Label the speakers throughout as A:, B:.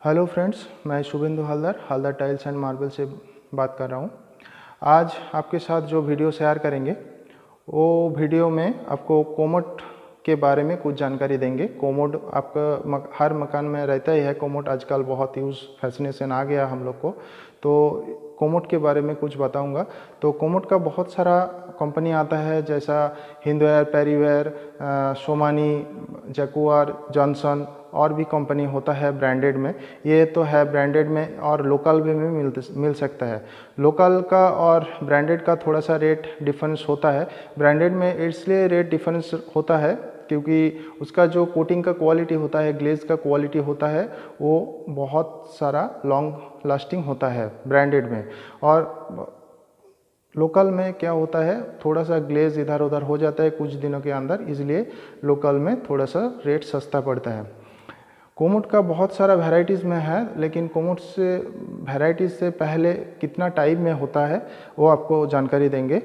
A: Hello friends, मैं Shubhendu Haldar tiles and marble से बात कर रहा हूँ। आज आपके साथ जो वीडियो शेयर करेंगे वो वीडियो में आपको कोमोड के बारे में कुछ जानकारी देंगे। कोमोड आपका हर मकान में रहता ही है। कोमोड आजकल बहुत यूज़ फैसिनेशन आ गया हम लोग को, तो कोमोड के बारे में कुछ बताऊंगा। तो कोमोड का बहुत सारा कंपनी आता है, जैसा हिंदवेयर, पेरीवेयर, सोमानी, जैकुआर, जॉनसन और भी कंपनी होता है ब्रांडेड में। ये तो है ब्रांडेड में, और लोकल भी मिल सकता है। लोकल का और ब्रांडेड का थोड़ा सा रेट डिफरेंस होता है। ब्रांडेड में इसलिए रेट डिफरेंस होता है क्योंकि उसका जो कोटिंग का क्वालिटी होता है, ग्लेज का क्वालिटी होता है, वो बहुत सारा लॉन्ग लास्टिंग होता है ब्रांडेड में। और लोकल में क्या होता है, थोड़ा सा ग्लेज इधर उधर हो जाता है कुछ दिनों के अंदर, इसलिए लोकल में थोड़ा सा रेट सस्ता पड़ता है। कोमोड का बहुत सारा वैरायटीज़ में है, लेकिन कोमोड से वैरायटीज़ से पहले कितना टाइप में होता है वो आपको जानकारी देंगे।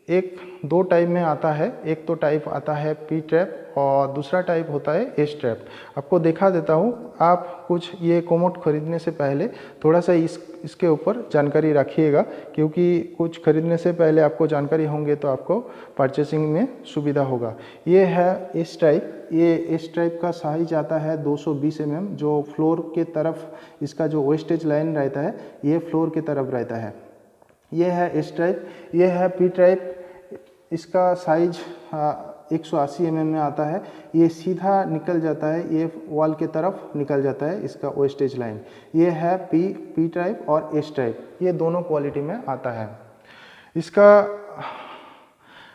A: एक दो टाइप में आता है। एक तो टाइप आता है पी ट्रैप और दूसरा टाइप होता है एस ट्रैप। आपको दिखा देता हूँ। आप कुछ ये कोमोड खरीदने से पहले थोड़ा सा इसके ऊपर जानकारी रखिएगा, क्योंकि कुछ खरीदने से पहले आपको जानकारी होंगे तो आपको परचेसिंग में सुविधा होगा। ये है एस टाइप। ये एस टाइप का साइज आता है 220 mm, जो फ्लोर के तरफ इसका जो वेस्टेज लाइन रहता है ये फ्लोर की तरफ रहता है। ये है एस टाइप। ये है पी टाइप। इसका साइज 180 mm में आता है। ये सीधा निकल जाता है, ये वॉल के तरफ निकल जाता है इसका वेस्टेज लाइन। ये है पी टाइप और एस टाइप, ये दोनों क्वालिटी में आता है। इसका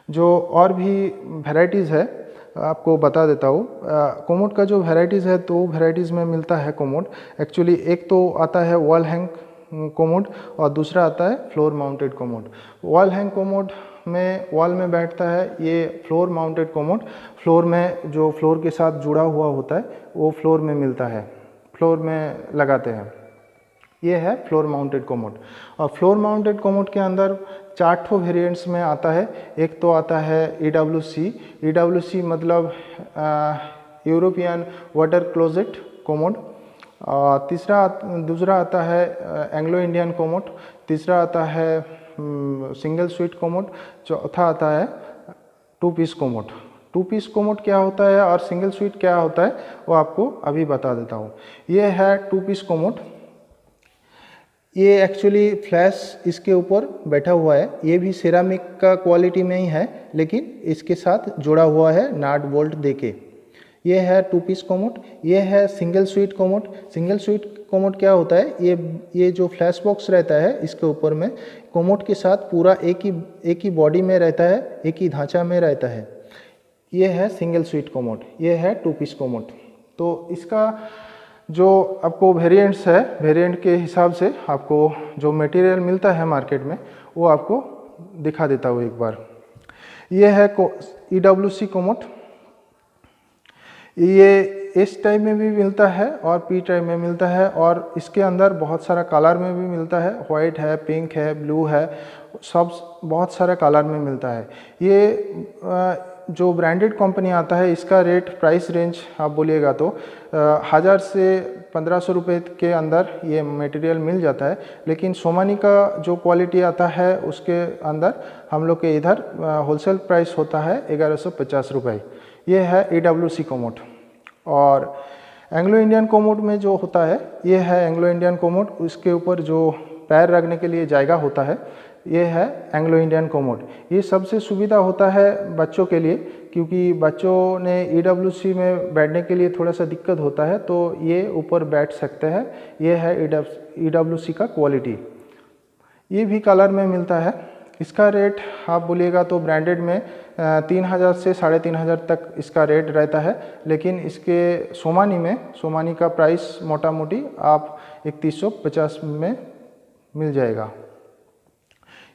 A: जो और भी वैरायटीज़ है आपको बता देता हूँ। कोमोड का जो वैरायटीज़ है, तो वैरायटीज़ में मिलता है कोमोड। एक्चुअली एक तो आता है वॉल हैंग कोमोड और दूसरा आता है floor mounted commode. Wall hang commode में वॉल में बैठता है। ये फ्लोर माउंटेड कोमोड फ्लोर में जो फ्लोर के साथ जुड़ा हुआ होता है वो फ्लोर में मिलता है, फ्लोर में लगाते हैं। ये है फ्लोर माउंटेड कोमोड। और फ्लोर माउंटेड कोमोड के अंदर 4 वेरिएंट्स में आता है। एक तो आता है EWC मतलब यूरोपियन वाटर क्लोजेट कोमोड। दूसरा आता है एंग्लो इंडियन कोमोड। तीसरा आता है सिंगल स्वीट कोमोड। चौथा आता है 2 पीस कोमोड। 2 पीस कोमोड क्या होता है और सिंगल स्वीट क्या होता है वो आपको अभी बता देता हूँ। ये है 2 पीस कोमोड। ये एक्चुअली फ्लैश इसके ऊपर बैठा हुआ है। ये भी सिरामिक का क्वालिटी में ही है, लेकिन इसके साथ जुड़ा हुआ है नाट बोल्ट देके। ये है 2 पीस कोमोड। ये है single suite commode. Single suite commode क्या होता है, ये जो फ्लैश बॉक्स रहता है इसके ऊपर में कोमोड के साथ पूरा एक ही बॉडी में रहता है, एक ही ढांचा में रहता है। ये है सिंगल स्वीट कोमोड। ये है 2 पीस कोमोड। तो इसका जो आपको वेरिएंट्स है, वेरिएंट के हिसाब से आपको जो मटेरियल मिलता है मार्केट में वो आपको दिखा देता हूँ एक बार। ये है EWC कोमोड। ये इस टाइप में भी मिलता है और पी टाइप में मिलता है, और इसके अंदर बहुत सारा कलर में भी मिलता है। वाइट है, पिंक है, ब्लू है, सब बहुत सारा कलर में मिलता है। ये जो ब्रांडेड कंपनी आता है इसका रेट प्राइस रेंज आप बोलिएगा तो 1000 से 1500 रुपये के अंदर ये मटेरियल मिल जाता है। लेकिन सोमानी का जो क्वालिटी आता है उसके अंदर हम लोग के इधर होलसेल प्राइस होता है 1150 रुपये। ये है EWC कोमोड। और एंग्लो इंडियन कोमोड में जो होता है, ये है एंग्लो इंडियन कोमोड। उसके ऊपर जो पैर रखने के लिए जगह होता है, ये है एंग्लो इंडियन कोमोड। ये सबसे सुविधा होता है बच्चों के लिए, क्योंकि बच्चों ने EWC में बैठने के लिए थोड़ा सा दिक्कत होता है, तो ये ऊपर बैठ सकते हैं। ये है EWC का क्वालिटी। ये भी कलर में मिलता है। इसका रेट आप बोलिएगा तो ब्रांडेड में 3000 से 3500 तक इसका रेट रहता है। लेकिन इसके सोमानी का प्राइस मोटा मोटी आप 3150 में मिल जाएगा।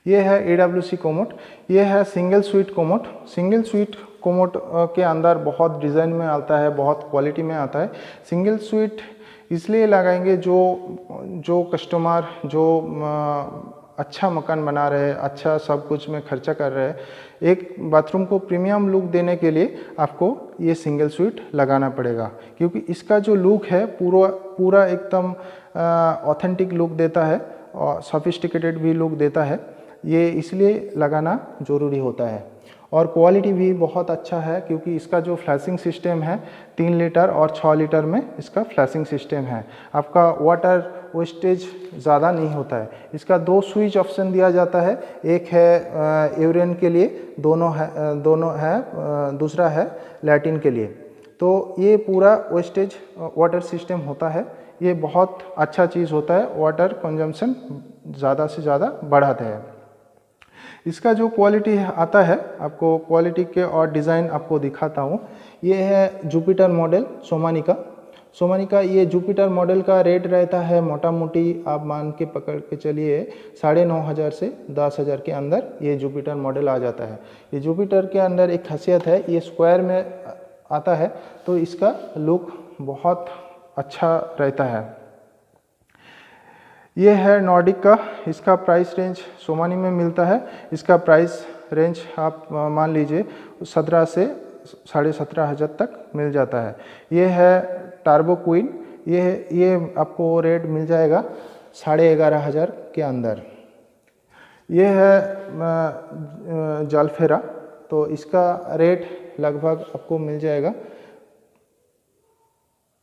A: ये है EWC कोमोड। ये है single suite commode. Single suite commode के अंदर बहुत डिज़ाइन में आता है, बहुत क्वालिटी में आता है। सिंगल स्वीट इसलिए लगाएंगे जो कस्टमर जो अच्छा मकान बना रहे हैं, अच्छा सब कुछ में खर्चा कर रहे हैं, एक बाथरूम को प्रीमियम लुक देने के लिए आपको ये सिंगल स्विट लगाना पड़ेगा, क्योंकि इसका जो लुक है पूरा एकदम ऑथेंटिक लुक देता है और सोफिस्टिकेटेड भी लुक देता है। ये इसलिए लगाना ज़रूरी होता है। और क्वालिटी भी बहुत अच्छा है, क्योंकि इसका जो फ्लैशिंग सिस्टम है 3 लीटर और 6 लीटर में इसका फ्लैशिंग सिस्टम है। आपका वाटर वेस्टेज ज़्यादा नहीं होता है। इसका 2 स्विच ऑप्शन दिया जाता है, एक है यूरिन के लिए, दोनों है, दूसरा है लैट्रिन के लिए। तो ये पूरा वेस्टेज वाटर सिस्टम होता है। ये बहुत अच्छा चीज़ होता है, वाटर कंजम्पशन ज़्यादा से ज़्यादा बढ़ाते हैं। इसका जो क्वालिटी आता है, आपको क्वालिटी के और डिज़ाइन आपको दिखाता हूँ। ये है जुपिटर मॉडल सोमानिका। ये जुपिटर मॉडल का रेट रहता है मोटा मोटी आप मान के पकड़ के चलिए 9,500 से 10,000 के अंदर ये जुपिटर मॉडल आ जाता है। ये जुपिटर के अंदर एक खासियत है, ये स्क्वायर में आता है तो इसका लुक बहुत अच्छा रहता है। ये है नॉर्डिक का, इसका प्राइस रेंज सोमानी में मिलता है। इसका प्राइस रेंज आप मान लीजिए 17 से 17,500 तक मिल जाता है। ये है टार्बो क्वीन, ये आपको रेट मिल जाएगा 11,500 के अंदर। ये है जालफेरा, तो इसका रेट लगभग आपको मिल जाएगा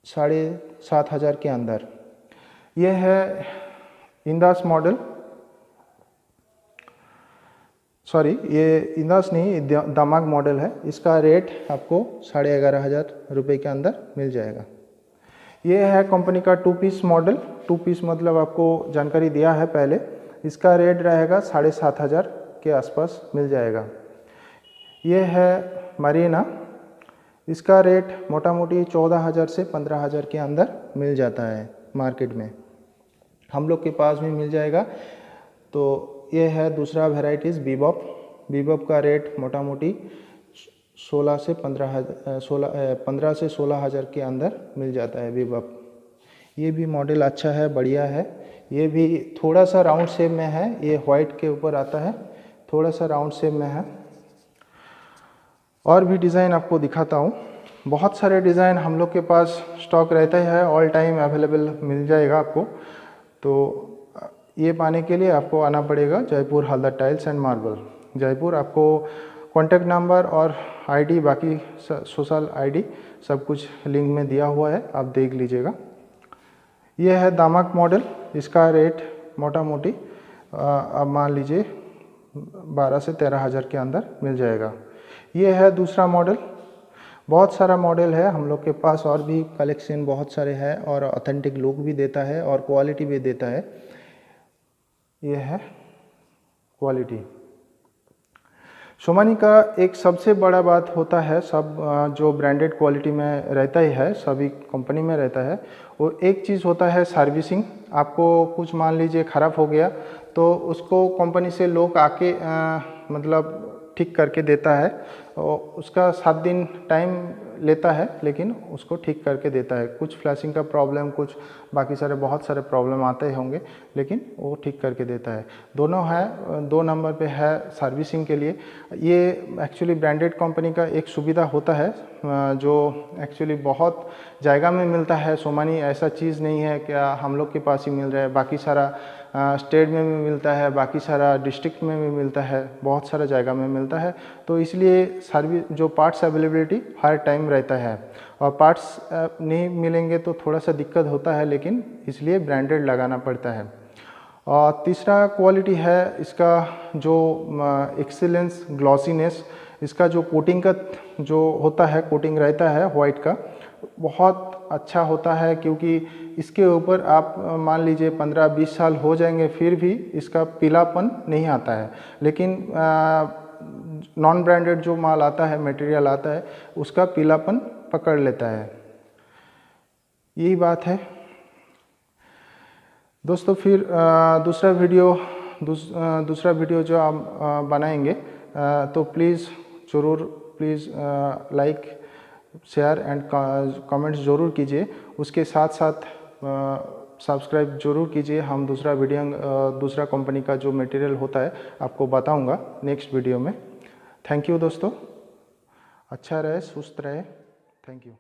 A: 7,500 के अंदर। ये है इंदास मॉडल, सॉरी ये इंदास नहीं, दामाग मॉडल है। इसका रेट आपको 11,500 रुपये के अंदर मिल जाएगा। ये है कंपनी का 2 पीस मॉडल। 2 पीस मतलब आपको जानकारी दिया है पहले। इसका रेट रहेगा 7,500 के आसपास मिल जाएगा। ये है मरीना, इसका रेट मोटा मोटी 14,000 से 15,000 के अंदर मिल जाता है मार्केट में, हम लोग के पास भी मिल जाएगा। तो ये है दूसरा वेराइटीज़ बीबॉप का रेट मोटा मोटी 15 से 16,000 के अंदर मिल जाता है बीबॉप। ये भी मॉडल अच्छा है, बढ़िया है। ये भी थोड़ा सा राउंड शेप में है, ये वाइट के ऊपर आता है, थोड़ा सा राउंड शेप में है। और भी डिज़ाइन आपको दिखाता हूँ। बहुत सारे डिज़ाइन हम लोग के पास स्टॉक रहता है, ऑल टाइम अवेलेबल मिल जाएगा आपको। तो ये पाने के लिए आपको आना पड़ेगा Jaipur Haldar tiles and marble Jaipur. आपको कॉन्टैक्ट नंबर और आईडी, बाकी सोशल आईडी सब कुछ लिंक में दिया हुआ है, आप देख लीजिएगा। ये है दामाक मॉडल, इसका रेट मोटा मोटी आप मान लीजिए 12 से 13,000 के अंदर मिल जाएगा। ये है दूसरा मॉडल। बहुत सारा मॉडल है हम लोग के पास, और भी कलेक्शन बहुत सारे हैं, और ऑथेंटिक लुक भी देता है और क्वालिटी भी देता है। ये है क्वालिटी। सोमानी का एक सबसे बड़ा बात होता है, सब जो ब्रांडेड क्वालिटी में रहता ही है, सभी कंपनी में रहता है, वो एक चीज़ होता है सर्विसिंग। आपको कुछ मान लीजिए ख़राब हो गया तो उसको कंपनी से लोग आके मतलब ठीक करके देता है। और उसका 7 दिन टाइम लेता है, लेकिन उसको ठीक करके देता है। कुछ फ्लैशिंग का प्रॉब्लम, कुछ बाकी सारे बहुत सारे प्रॉब्लम आते होंगे, लेकिन वो ठीक करके देता है। दोनों है, 2 नंबर पे है सर्विसिंग के लिए। ये एक्चुअली ब्रांडेड कंपनी का एक सुविधा होता है जो एक्चुअली बहुत जगह में मिलता है। सोमानी ऐसा चीज़ नहीं है क्या हम लोग के पास ही मिल रहा है, बाकी सारा स्टेट में भी मिलता है, बाकी सारा डिस्ट्रिक्ट में भी मिलता है, बहुत सारा जगह में मिलता है। तो इसलिए सर्विस जो पार्ट्स अवेलेबिलिटी हर टाइम रहता है, और पार्ट्स नहीं मिलेंगे तो थोड़ा सा दिक्कत होता है, लेकिन इसलिए ब्रांडेड लगाना पड़ता है। और तीसरा क्वालिटी है इसका जो एक्सीलेंस, ग्लॉसीनेस। इसका जो कोटिंग का जो होता है, कोटिंग रहता है वाइट का, बहुत अच्छा होता है। क्योंकि इसके ऊपर आप मान लीजिए 15-20 साल हो जाएंगे, फिर भी इसका पीलापन नहीं आता है। लेकिन नॉन ब्रांडेड जो माल आता है, मटेरियल आता है, उसका पीलापन पकड़ लेता है। यही बात है दोस्तों। फिर दूसरा वीडियो जो आप बनाएंगे तो please like, share and comments ज़रूर कीजिए। उसके साथ साथ सब्सक्राइब जरूर कीजिए। हम दूसरा कंपनी का जो मटेरियल होता है आपको बताऊंगा नेक्स्ट वीडियो में। थैंक यू दोस्तों, अच्छा रहे, सुस्त रहे। Thank you.